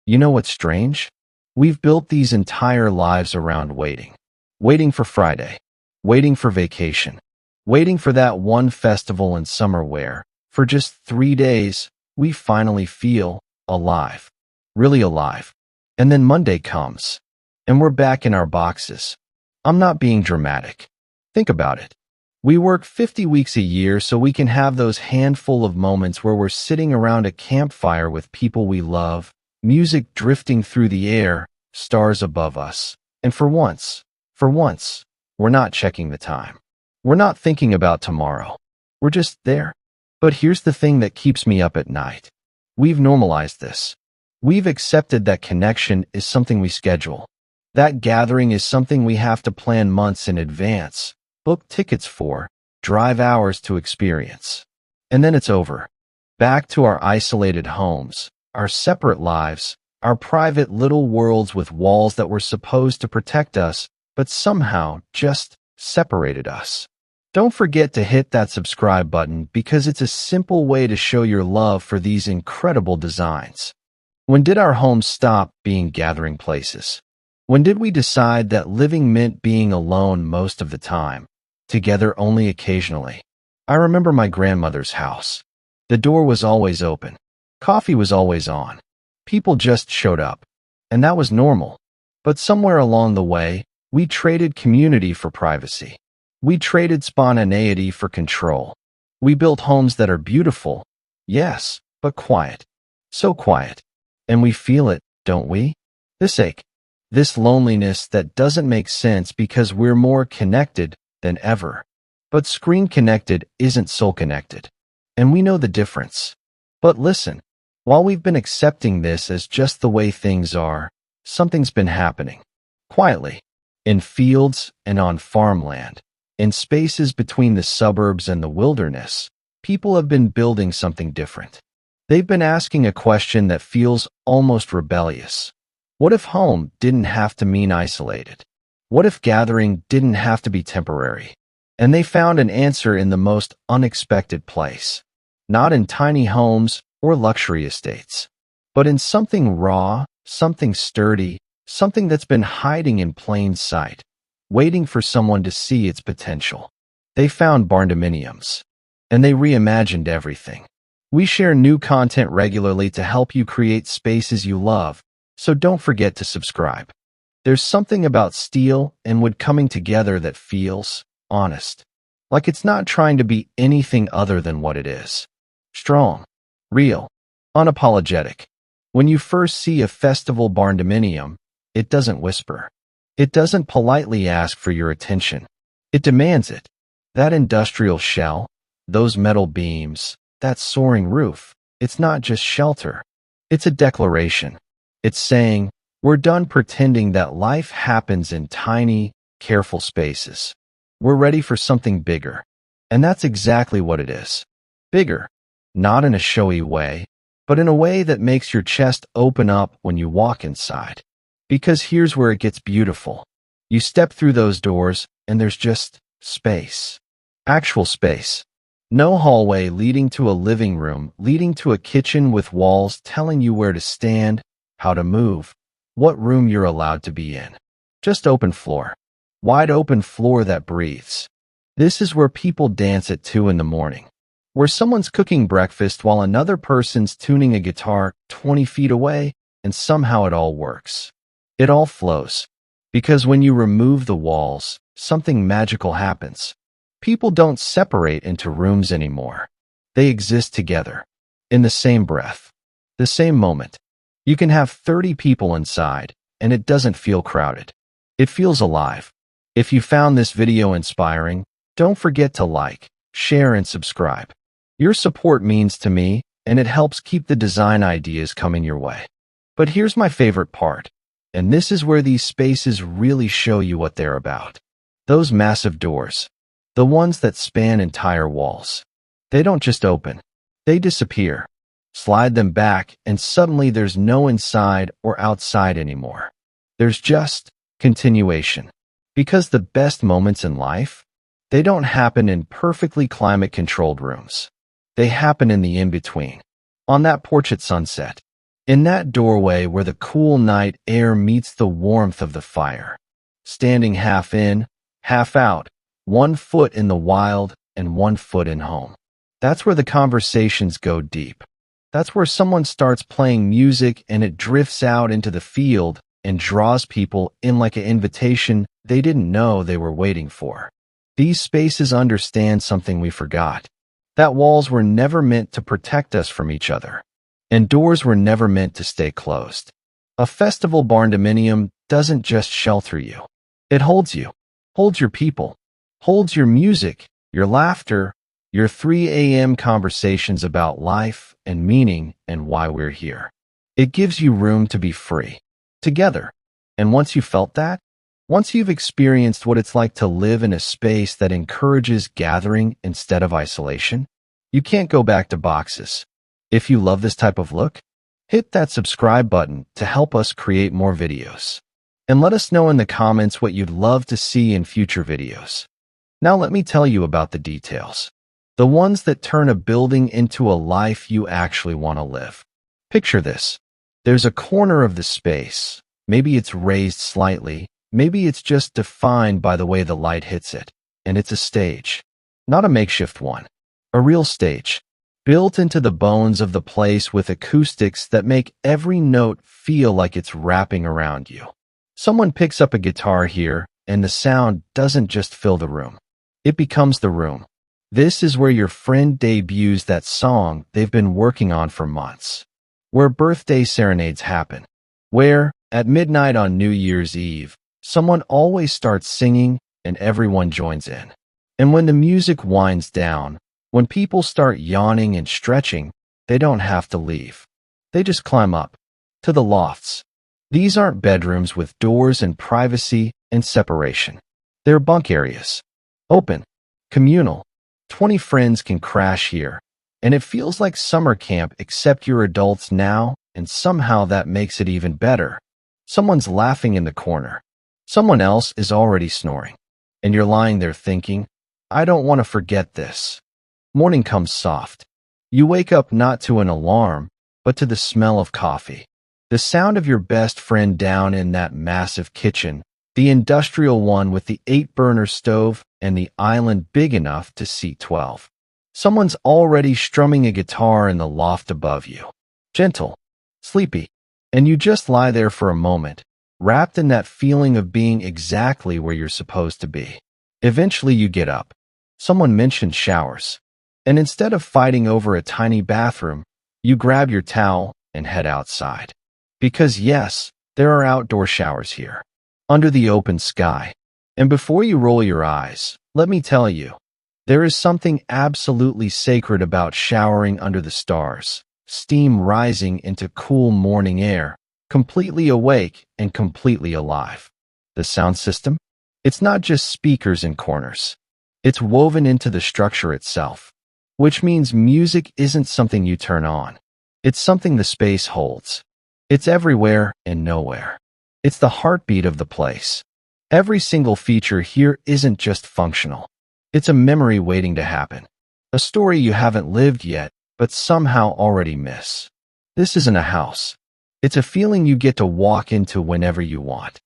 You know what's strange? We've built these entire lives around waiting. Waiting for Friday. Waiting for vacation. Waiting for that one festival in summer where, for just 3 days, we finally feel alive. Really alive. And then Monday comes, and we're back in our boxes. I'm not being dramatic. Think about it. We work 50 weeks a year so we can have those handful of moments where we're sitting around a campfire with people we love, music drifting through the air, stars above us. And for once, we're not checking the time. We're not thinking about tomorrow. We're just there. But here's the thing that keeps me up at night. We've normalized this. We've accepted that connection is something we schedule. That gathering is something we have to plan months in advance, book tickets for, drive hours to experience. And then it's over. Back to our isolated homes, our separate lives, our private little worlds with walls that were supposed to protect us, but somehow just separated us. Don't forget to hit that subscribe button because it's a simple way to show your love for these incredible designs. When did our homes stop being gathering places? When did we decide that living meant being alone most of the time, together only occasionally? I remember my grandmother's house. The door was always open. Coffee was always on. People just showed up. And that was normal. But somewhere along the way, we traded community for privacy. We traded spontaneity for control. We built homes that are beautiful, yes, but quiet. So quiet. And we feel it, don't we? This ache. This loneliness that doesn't make sense because we're more connected than ever. But screen connected isn't soul connected. And we know the difference. But listen, while we've been accepting this as just the way things are, something's been happening. Quietly. In fields and on farmland. In spaces between the suburbs and the wilderness, people have been building something different. They've been asking a question that feels almost rebellious. What if home didn't have to mean isolated? What if gathering didn't have to be temporary? And they found an answer in the most unexpected place. Not in tiny homes or luxury estates, but in something raw, something sturdy, something that's been hiding in plain sight, waiting for someone to see its potential. They found Barndominiums, and they reimagined everything. We share new content regularly to help you create spaces you love, so don't forget to subscribe. There's something about steel and wood coming together that feels honest, like it's not trying to be anything other than what it is. Strong, real, unapologetic. When you first see a festival Barndominium, it doesn't whisper. It doesn't politely ask for your attention. It demands it. That industrial shell, those metal beams, that soaring roof, it's not just shelter. It's a declaration. It's saying, we're done pretending that life happens in tiny, careful spaces. We're ready for something bigger. And that's exactly what it is. Bigger. Not in a showy way, but in a way that makes your chest open up when you walk inside. Because here's where it gets beautiful. You step through those doors, and there's just space. Actual space. No hallway leading to a living room, leading to a kitchen with walls telling you where to stand, how to move, what room you're allowed to be in. Just open floor. Wide open floor that breathes. This is where people dance at 2 in the morning. Where someone's cooking breakfast while another person's tuning a guitar 20 feet away, and somehow it all works. It all flows. Because when you remove the walls, something magical happens. People don't separate into rooms anymore. They exist together. In the same breath. The same moment. You can have 30 people inside, and it doesn't feel crowded. It feels alive. If you found this video inspiring, don't forget to like, share, and subscribe. Your support means to me, and it helps keep the design ideas coming your way. But here's my favorite part. And this is where these spaces really show you what they're about. Those massive doors. The ones that span entire walls. They don't just open. They disappear. Slide them back, and suddenly there's no inside or outside anymore. There's just continuation. Because the best moments in life, they don't happen in perfectly climate-controlled rooms. They happen in the in-between. On that porch at sunset. In that doorway where the cool night air meets the warmth of the fire. Standing half in, half out, 1 foot in the wild and 1 foot in home. That's where the conversations go deep. That's where someone starts playing music and it drifts out into the field and draws people in like an invitation they didn't know they were waiting for. These spaces understand something we forgot. That walls were never meant to protect us from each other. And doors were never meant to stay closed. A festival Barndominium doesn't just shelter you. It holds you, holds your people, holds your music, your laughter, your 3 a.m. conversations about life and meaning and why we're here. It gives you room to be free, together. And once you felt that, once you've experienced what it's like to live in a space that encourages gathering instead of isolation, you can't go back to boxes. If you love this type of look, hit that subscribe button to help us create more videos. And let us know in the comments what you'd love to see in future videos. Now let me tell you about the details. The ones that turn a building into a life you actually want to live. Picture this. There's a corner of the space. Maybe it's raised slightly. Maybe it's just defined by the way the light hits it. And it's a stage. Not a makeshift one. A real stage. Built into the bones of the place with acoustics that make every note feel like it's wrapping around you. Someone picks up a guitar here, and the sound doesn't just fill the room. It becomes the room. This is where your friend debuts that song they've been working on for months. Where birthday serenades happen. Where, at midnight on New Year's Eve, someone always starts singing and everyone joins in. And when the music winds down, when people start yawning and stretching, they don't have to leave. They just climb up to the lofts. These aren't bedrooms with doors and privacy and separation. They're bunk areas. Open. Communal. 20 friends can crash here. And it feels like summer camp except you're adults now, and somehow that makes it even better. Someone's laughing in the corner. Someone else is already snoring. And you're lying there thinking, I don't want to forget this. Morning comes soft. You wake up not to an alarm, but to the smell of coffee. The sound of your best friend down in that massive kitchen, the industrial one with the 8-burner stove and the island big enough to seat 12. Someone's already strumming a guitar in the loft above you. Gentle, sleepy, and you just lie there for a moment, wrapped in that feeling of being exactly where you're supposed to be. Eventually you get up. Someone mentioned showers. And instead of fighting over a tiny bathroom, you grab your towel and head outside. Because yes, there are outdoor showers here, under the open sky. And before you roll your eyes, let me tell you, there is something absolutely sacred about showering under the stars, steam rising into cool morning air, completely awake and completely alive. The sound system? It's not just speakers in corners. It's woven into the structure itself. Which means music isn't something you turn on. It's something the space holds. It's everywhere and nowhere. It's the heartbeat of the place. Every single feature here isn't just functional. It's a memory waiting to happen. A story you haven't lived yet, but somehow already miss. This isn't a house. It's a feeling you get to walk into whenever you want.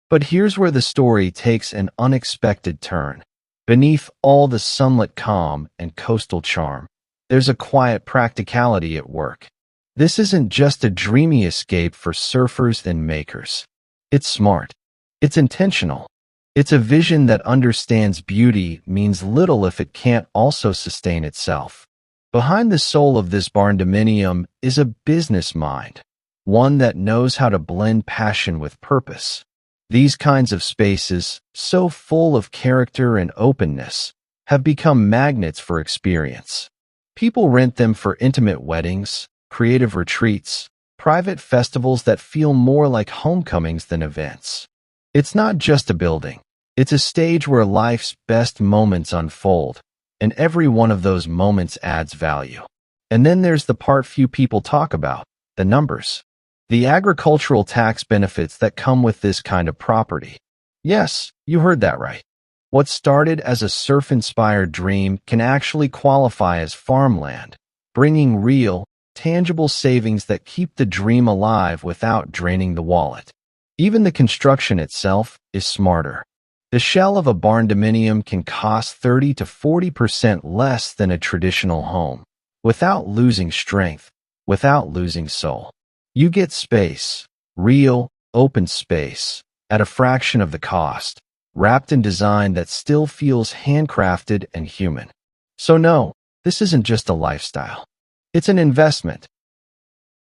But here's where the story takes an unexpected turn. Beneath all the sunlit calm and coastal charm, there's a quiet practicality at work. This isn't just a dreamy escape for surfers and makers. It's smart. It's intentional. It's a vision that understands beauty means little if it can't also sustain itself. Behind the soul of this Barndominium is a business mind, one that knows how to blend passion with purpose. These kinds of spaces, so full of character and openness, have become magnets for experience. People rent them for intimate weddings, creative retreats, private festivals that feel more like homecomings than events. It's not just a building. It's a stage where life's best moments unfold, and every one of those moments adds value. And then there's the part few people talk about, the numbers. The agricultural tax benefits that come with this kind of property. Yes, you heard that right. What started as a surf-inspired dream can actually qualify as farmland, bringing real, tangible savings that keep the dream alive without draining the wallet. Even the construction itself is smarter. The shell of a barndominium can cost 30 to 40% less than a traditional home, without losing strength, without losing soul. You get space, real, open space, at a fraction of the cost, wrapped in design that still feels handcrafted and human. So no, this isn't just a lifestyle. It's an investment,